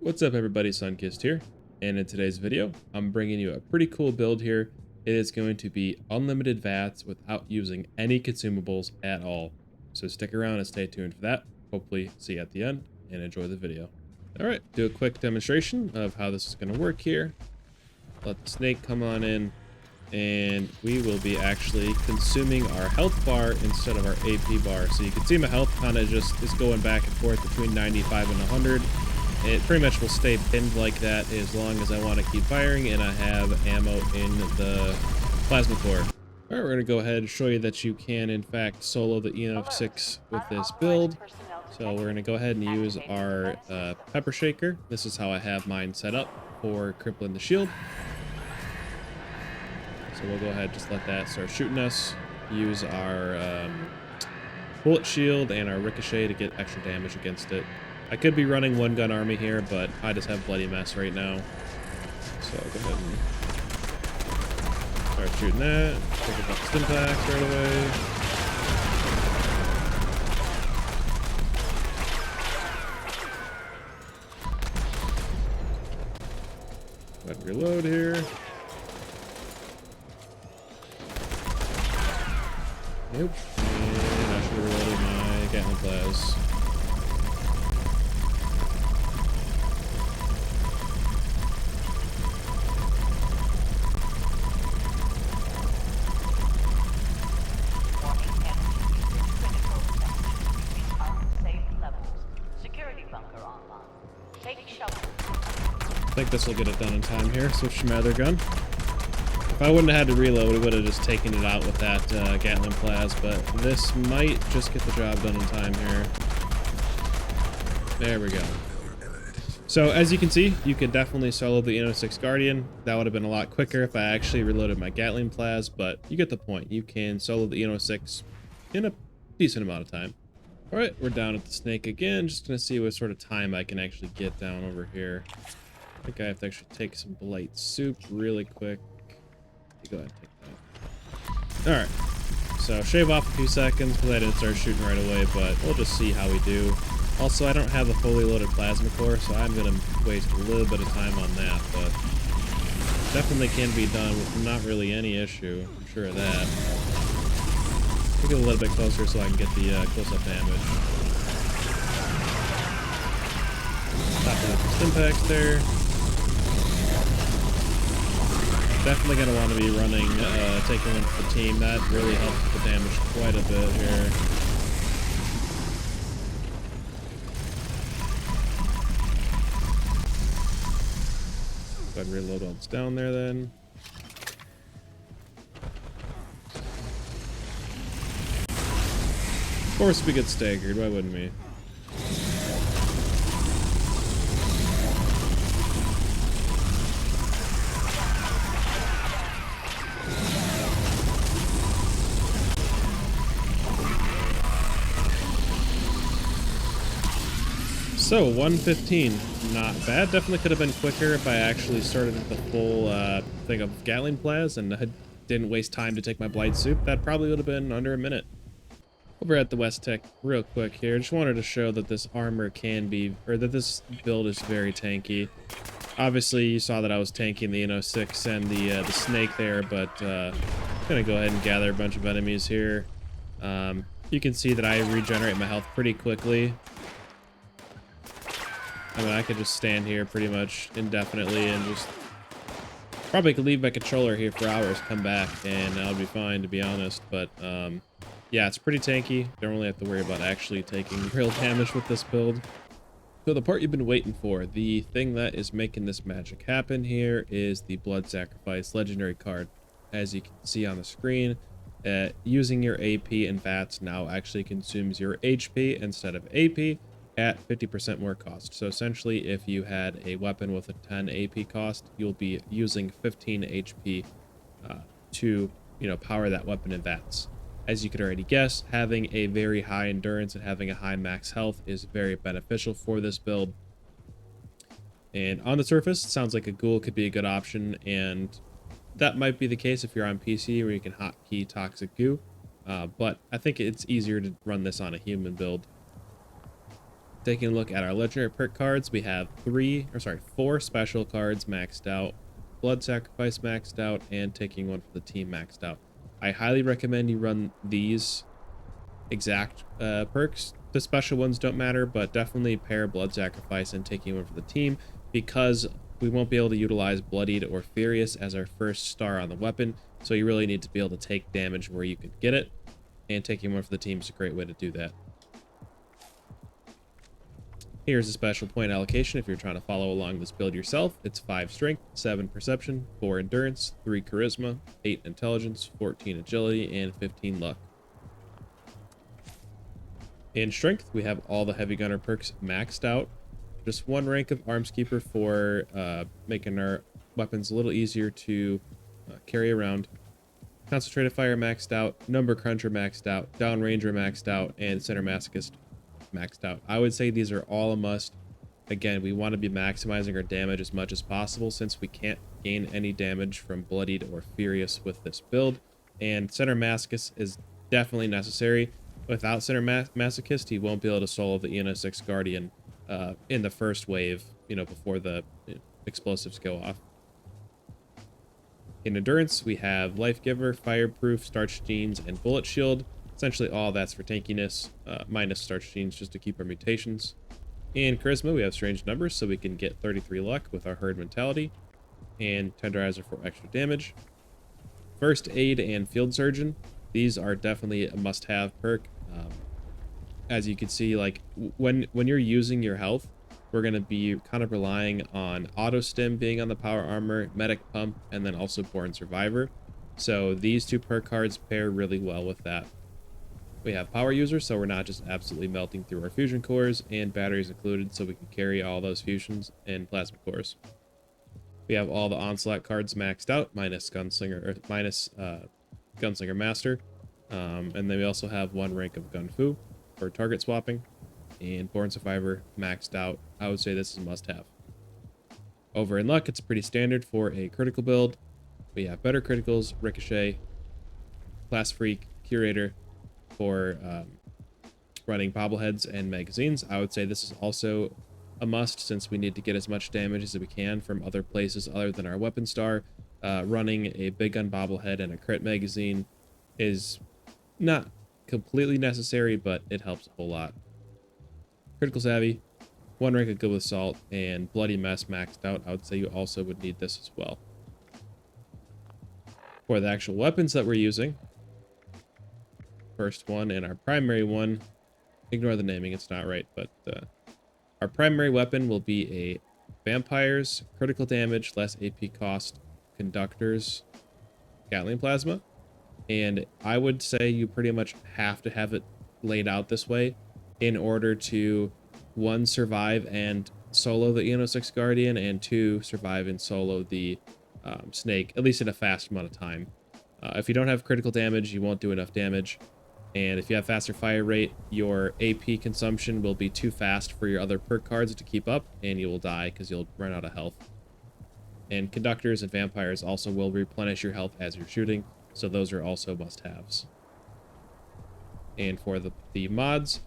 What's up everybody, Sunkissed here, and in today's video I'm bringing you a pretty cool build here. It is going to be unlimited VATS without using any consumables at all. So stick around and stay tuned for that. Hopefully see you at the end and enjoy the video. Alright, do a quick demonstration of how this is going to work here. Let the snake come on in, and we will be actually consuming our health bar instead of our AP bar. So you can see my health kind of just is going back and forth between 95 and 100. It pretty much will stay pinned like that as long as I want to keep firing and I have ammo in the plasma core. Alright, we're going to go ahead and show you that you can in fact solo the ENO6 with this build. So we're going to go ahead and use our pepper shaker. This is how I have mine set up for crippling the shield. So we'll go ahead and just let that start shooting us. Use our bullet shield and our ricochet to get extra damage against it. I could be running one gun army here, but I just have bloody mess right now. So I'll go ahead and start shooting that. Take about the stimpaks right away. Go ahead and reload here. Nope. And I should have reloaded my Gatling Plas. I think this will get it done in time here. Switch to my other gun. If I wouldn't have had to reload, we would have just taken it out with that Gatling Plas, but this might just get the job done in time here. There we go. So as you can see, you could definitely solo the ENO6 Guardian. That would have been a lot quicker if I actually reloaded my Gatling Plas, but you get the point. You can solo the ENO6 in a decent amount of time. All right, we're down at the snake again. Just gonna see what sort of time I can actually get down over here. I think I have to actually take some blight soup really quick. Go ahead and take that. Alright, so shave off a few seconds because I didn't start shooting right away, but we'll just see how we do. Also, I don't have a fully loaded plasma core, so I'm going to waste a little bit of time on that, but definitely can be done with not really any issue. I'm sure of that. I'll get a little bit closer so I can get the close-up damage. Stopping up the stimpaks there. Definitely going to want to be running, taking one for the team. That really helps with the damage quite a bit here. Go ahead and reload while it's down there then. Of course we get staggered, why wouldn't we? So 115, not bad. Definitely could have been quicker if I actually started with the full thing of Gatling Plas and I didn't waste time to take my blight soup. That probably would have been under a minute. Over at the West Tech, real quick here, just wanted to show that this armor can be, or that this build is very tanky. Obviously, you saw that I was tanking the ENO6 and the snake there, but I'm gonna go ahead and gather a bunch of enemies here. You can see that I regenerate my health pretty quickly. I mean, I could just stand here pretty much indefinitely and just probably could leave my controller here for hours, come back, and I would be fine, to be honest. But yeah, it's pretty tanky. Don't really have to worry about actually taking real damage with this build. So the part you've been waiting for, the thing that is making this magic happen here, is the Blood Sacrifice legendary card. As you can see on the screen, using your AP and VATS now actually consumes your HP instead of AP at 50% more cost. So essentially, if you had a weapon with a 10 AP cost, you'll be using 15 HP to, power that weapon in VATS. As you could already guess, having a very high endurance and having a high max health is very beneficial for this build. And on the surface, it sounds like a ghoul could be a good option, and that might be the case if you're on PC where you can hotkey toxic goo. But I think it's easier to run this on a human build. Taking a look at our legendary perk cards, we have four special cards maxed out, blood sacrifice maxed out, and taking one for the team maxed out. I highly recommend you run these exact perks. The special ones don't matter, but definitely pair blood sacrifice and taking one for the team, because we won't be able to utilize bloodied or furious as our first star on the weapon, so you really need to be able to take damage where you can get it, and taking one for the team is a great way to do that. Here's a special point allocation if you're trying to follow along this build yourself. It's 5 strength, 7 perception, 4 endurance, 3 charisma, 8 intelligence, 14 agility, and 15 luck. In strength, we have all the heavy gunner perks maxed out. Just one rank of arms keeper for making our weapons a little easier to carry around. Concentrated fire maxed out, number cruncher maxed out, down ranger maxed out, and center masochist maxed out. I would say these are all a must. Again, we want to be maximizing our damage as much as possible since we can't gain any damage from bloodied or furious with this build, and center masochist is definitely necessary. Without center masochist, he won't be able to solo the ENO6 guardian in the first wave, before the explosives go off. In endurance, we have life giver, fireproof, starch genes, and bullet shield. Essentially all that's for tankiness, minus starch genes just to keep our mutations. In charisma, we have strange numbers, so we can get 33 luck with our herd mentality, and tenderizer for extra damage. First aid and field surgeon, these are definitely a must-have perk. As you can see, like when you're using your health, we're going to be kind of relying on auto stim being on the power armor, medic pump, and then also born survivor. So these two perk cards pair really well with that. We have power user, so we're not just absolutely melting through our fusion cores, and batteries included, so we can carry all those fusions and plasma cores. We have all the onslaught cards maxed out, minus gunslinger, or minus gunslinger master, and then we also have one rank of gun fu for target swapping, and born survivor maxed out. I would say this is a must-have. Over in luck, it's pretty standard for a critical build. We have better criticals, ricochet, class freak, curator, for running bobbleheads and magazines. I would say this is also a must since we need to get as much damage as we can from other places other than our weapon star. Running a big gun bobblehead and a crit magazine is not completely necessary, but it helps a whole lot. Critical savvy, one rank of good with salt, and bloody mess maxed out. I would say you also would need this as well. For the actual weapons that we're using, first one and our primary one, ignore the naming, it's not right, but our primary weapon will be a vampires, critical damage, less AP cost, conductors, Gatling plasma. And I would say you pretty much have to have it laid out this way in order to, 1, survive and solo the ENO6 guardian, and 2, survive and solo the snake, at least in a fast amount of time. If you don't have critical damage, you won't do enough damage. And if you have faster fire rate, your AP consumption will be too fast for your other perk cards to keep up, and you will die because you'll run out of health. And conductors and vampires also will replenish your health as you're shooting, so those are also must-haves. And for the mods,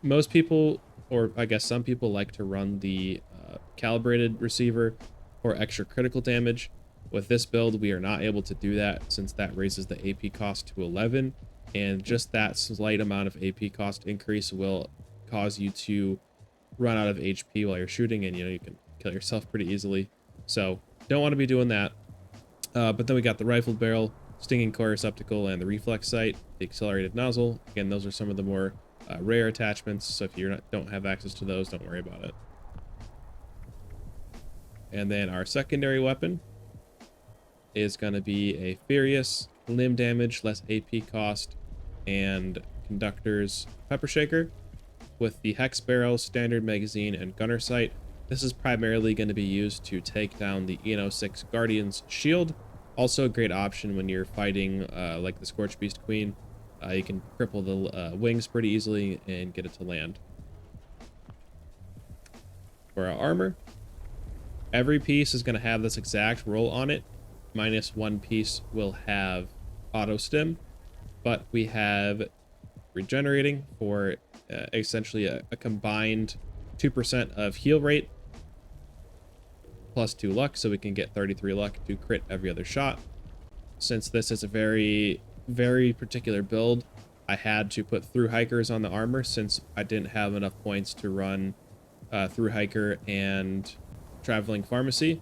most people, or I guess some people, like to run the calibrated receiver for extra critical damage. With this build, we are not able to do that since that raises the AP cost to 11, and just that slight amount of AP cost increase will cause you to run out of HP while you're shooting, and you can kill yourself pretty easily. So don't want to be doing that. But then we got the rifled barrel, stinging core receptacle, and the reflex sight, the accelerated nozzle. Again, those are some of the more rare attachments, so if you don't have access to those, don't worry about it. And then our secondary weapon is going to be a furious, limb damage, less AP cost, and conductors pepper shaker with the hex barrel, standard magazine, and gunner sight. This is primarily going to be used to take down the ENO6 guardian's shield. Also a great option when you're fighting like the Scorch Beast Queen. You can cripple the wings pretty easily and get it to land. For our armor, every piece is going to have this exact roll on it, minus one piece will have auto stim, but we have regenerating for essentially a combined 2% of heal rate plus 2 luck, so we can get 33 luck to crit every other shot. Since this is a very, very particular build, I had to put through hikers on the armor since I didn't have enough points to run through hiker and traveling pharmacy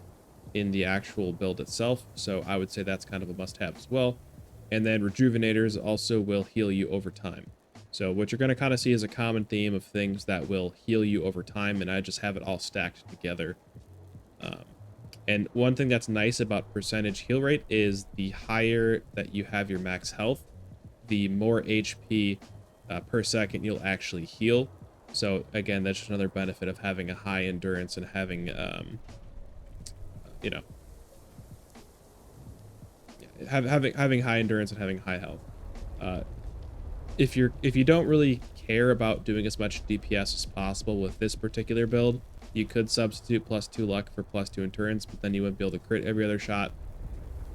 in the actual build itself. So I would say that's kind of a must-have as well. And then rejuvenators also will heal you over time. So what you're going to kind of see is a common theme of things that will heal you over time, and I just have it all stacked together. And one thing that's nice about percentage heal rate is the higher that you have your max health, the more HP per second you'll actually heal. So again, that's just another benefit of having a high endurance and having, you know, having high endurance and having high health. If you don't really care about doing as much DPS as possible with this particular build, you could substitute plus 2 luck for plus 2 endurance, but then you wouldn't be able to crit every other shot.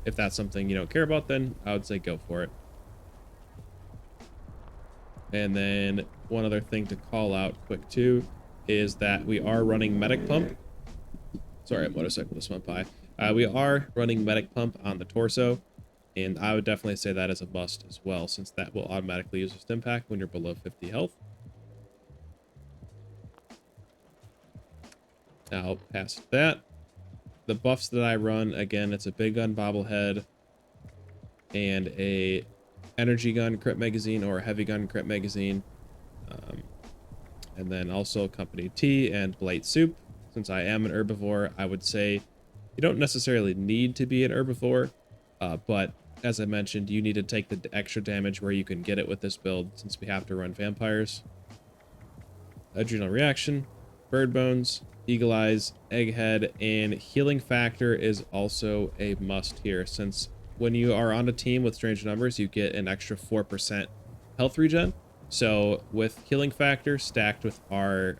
If that's something you don't care about, then I would say go for it. And then one other thing to call out quick too is that we are running medic pump. Sorry, a motorcycle just went by. We are running medic pump on the torso, and I would definitely say that is a must as well, since that will automatically use a stim pack when you're below 50 health. Now, past that, the buffs that I run, again, it's a big gun bobblehead and a energy gun crit magazine or a heavy gun crit magazine. And then also company tea and blight soup. Since I am an herbivore, I would say you don't necessarily need to be an herbivore, but as I mentioned, you need to take the extra damage where you can get it with this build, since we have to run vampires. Adrenal reaction, bird bones, eagle eyes, egghead, and healing factor is also a must here, since when you are on a team with strange numbers, you get an extra 4% health regen. So with healing factor stacked with our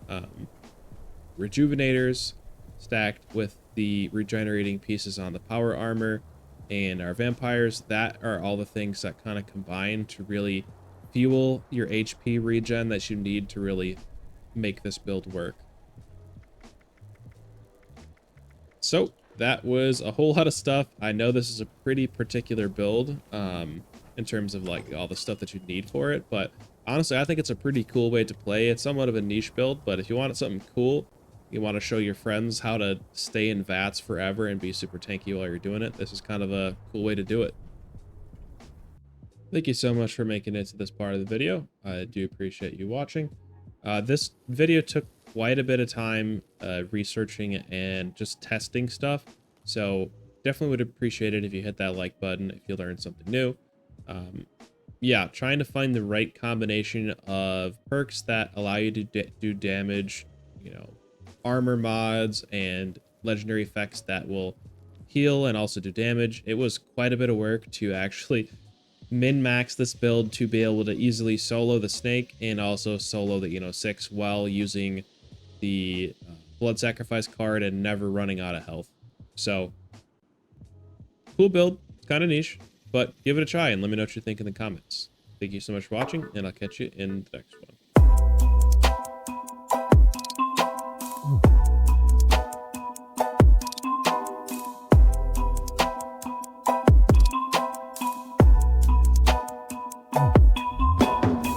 rejuvenators, stacked with the regenerating pieces on the power armor and our vampires, that are all the things that kind of combine to really fuel your HP regen that you need to really make this build work. So that was a whole lot of stuff. I know this is a pretty particular build in terms of like all the stuff that you need for it, but honestly, I think it's a pretty cool way to play. It's somewhat of a niche build, but if you want something cool, you want to show your friends how to stay in VATS forever and be super tanky while you're doing it, this is kind of a cool way to do it. Thank you so much for making it to this part of the video. I do appreciate you watching. This video took quite a bit of time researching and just testing stuff, so definitely would appreciate it if you hit that like button if you learned something new. Yeah, trying to find the right combination of perks that allow you to do damage, you know, armor mods and legendary effects that will heal and also do damage. It was quite a bit of work to actually min-max this build to be able to easily solo the snake and also solo the 6 while using the blood sacrifice card and never running out of health. So cool build, kind of niche, but give it a try and let me know what you think in the comments. Thank you so much for watching, and I'll catch you in the next one.